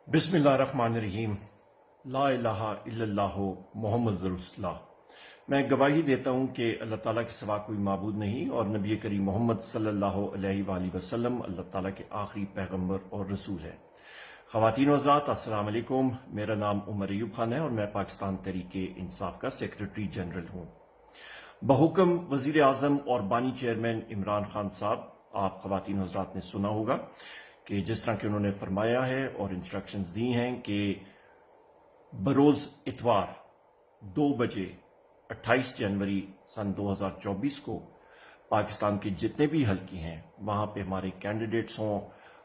बिस्मिल्लाहिर्रहमानिर्रहीम। ला इलाहा इल्लल्लाह मोहम्मद रसूलुल्लाह। मैं गवाही देता हूँ कि अल्लाह ताला के सिवा कोई माबूद नहीं और नबी करीम मोहम्मद सल्लल्लाहु अलैहि वसल्लम अल्लाह ताला के आखिरी पैगंबर और रसूल है। ख़वातीन व हज़रात, अस्सलाम वालेकुम। मेरा नाम उमर अयूब खान है और मैं पाकिस्तान तहरीके इंसाफ का सेक्रेटरी जनरल हूँ। बहुकम वज़ीर आज़म और बानी चेयरमैन इमरान खान साहब, आप ख़वातीन व हज़रात ने सुना होगा कि जिस तरह के उन्होंने फरमाया है और इंस्ट्रक्शंस दी हैं कि बरोज़ इतवार 2 बजे 28 जनवरी सन 2024 को पाकिस्तान के जितने भी हल्के हैं वहाँ पे हमारे कैंडिडेट्स हों,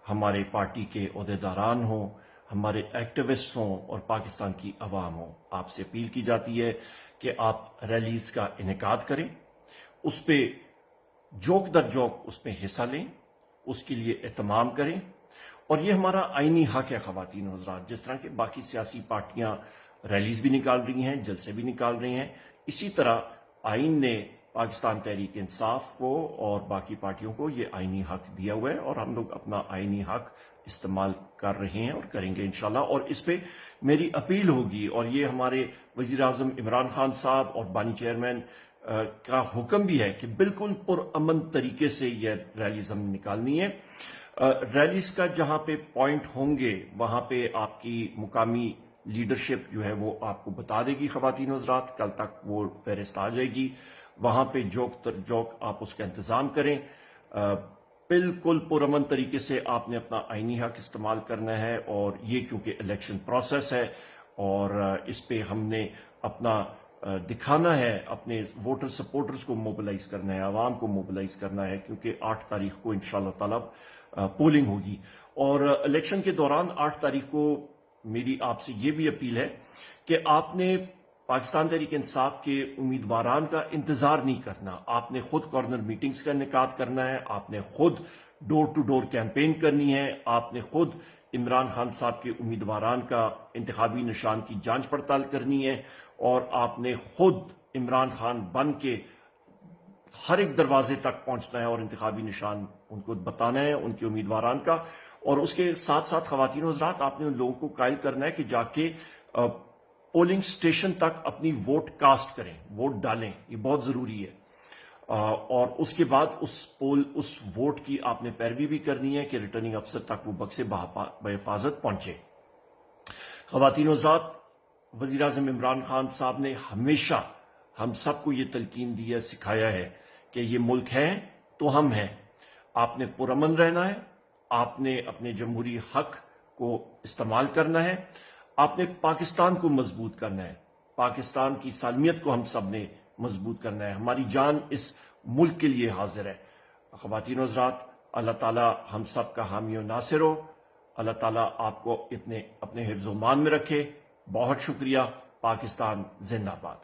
हमारे पार्टी के ओहदेदारान हों, हमारे एक्टिविस्ट हों और पाकिस्तान की अवाम हो, आपसे अपील की जाती है कि आप रैलीज का इनेकाद करें, उस पर जोक दर जोक उसमें हिस्सा लें, उसके लिए एहतमाम करें। और ये हमारा आईनी हक है ख़वातीन और हज़रात। जिस तरह के बाकी सियासी पार्टियां रैलीज भी निकाल रही हैं, जलसे भी निकाल रही हैं, इसी तरह आइन ने पाकिस्तान तहरीक इंसाफ को और बाकी पार्टियों को ये आईनी हक दिया हुआ है और हम लोग अपना आईनी हक इस्तेमाल कर रहे हैं और करेंगे इंशाल्लाह। और इस पे मेरी अपील होगी और ये हमारे वज़ीर आज़म इमरान खान साहब और बानी चेयरमैन का हुक्म भी है कि बिल्कुल पुरअमन तरीके से यह रैलीज हम निकालनी है। रैलीज का जहां पे पॉइंट होंगे वहां पे आपकी मुकामी लीडरशिप जो है वो आपको बता देगी ख़वातीन और हज़रात, कल तक वो फहरिस्त आ जाएगी। वहां पे जोक आप उसका इंतज़ाम करें। बिल्कुल पुरअमन तरीके से आपने अपना आईनी हक इस्तेमाल करना है और ये क्योंकि इलेक्शन प्रोसेस है और इस पे हमने अपना दिखाना है, अपने वोटर सपोर्टर्स को मोबिलाइज करना है, आवाम को मोबिलाइज करना है, क्योंकि 8 तारीख को इंशाअल्लाह ताला पोलिंग होगी। और इलेक्शन के दौरान 8 तारीख को मेरी आपसे ये भी अपील है कि आपने पाकिस्तान तहरीक इंसाफ के उम्मीदवारान का इंतजार नहीं करना। आपने खुद कॉर्नर मीटिंग्स का इनेकाद करना है, आपने खुद डोर टू डोर कैंपेन करनी है, आपने खुद इमरान खान साहब के उम्मीदवारान का इंतखाबी निशान की जांच पड़ताल करनी है और आपने खुद इमरान खान बन के हर एक दरवाजे तक पहुंचना है और इंतखाबी निशान उनको बताना है, उनके उम्मीदवारान का। और उसके साथ साथ ख़वातीन और हज़रात, आपने उन लोगों को कायल करना है कि जाके पोलिंग स्टेशन तक अपनी वोट कास्ट करें, वोट डालें, ये बहुत ज़रूरी है। और उसके बाद उस वोट की आपने पैरवी भी करनी है कि रिटर्निंग अफसर तक वो बक्से बहिफाजत पहुंचे। ख़वातीन और हज़रात, वज़ीर आज़म इमरान खान साहब ने हमेशा हम सबको ये तलकीन दी है, सिखाया है कि ये मुल्क है तो हम हैं। आपने पुरअमन रहना है, आपने अपने जमहूरी हक को इस्तेमाल करना है, आपने पाकिस्तान को मजबूत करना है, पाकिस्तान की सालमियत को हम सब ने मजबूत करना है। हमारी जान इस मुल्क के लिए हाजिर है। ख़वातीन और हज़रात, अल्लाह ताला हम सब का हामी और नासिर हो। अल्लाह ताला आपको अपने हिफ्ज़-ओ-मान में रखे। बहुत शुक्रिया। पाकिस्तान जिंदाबाद।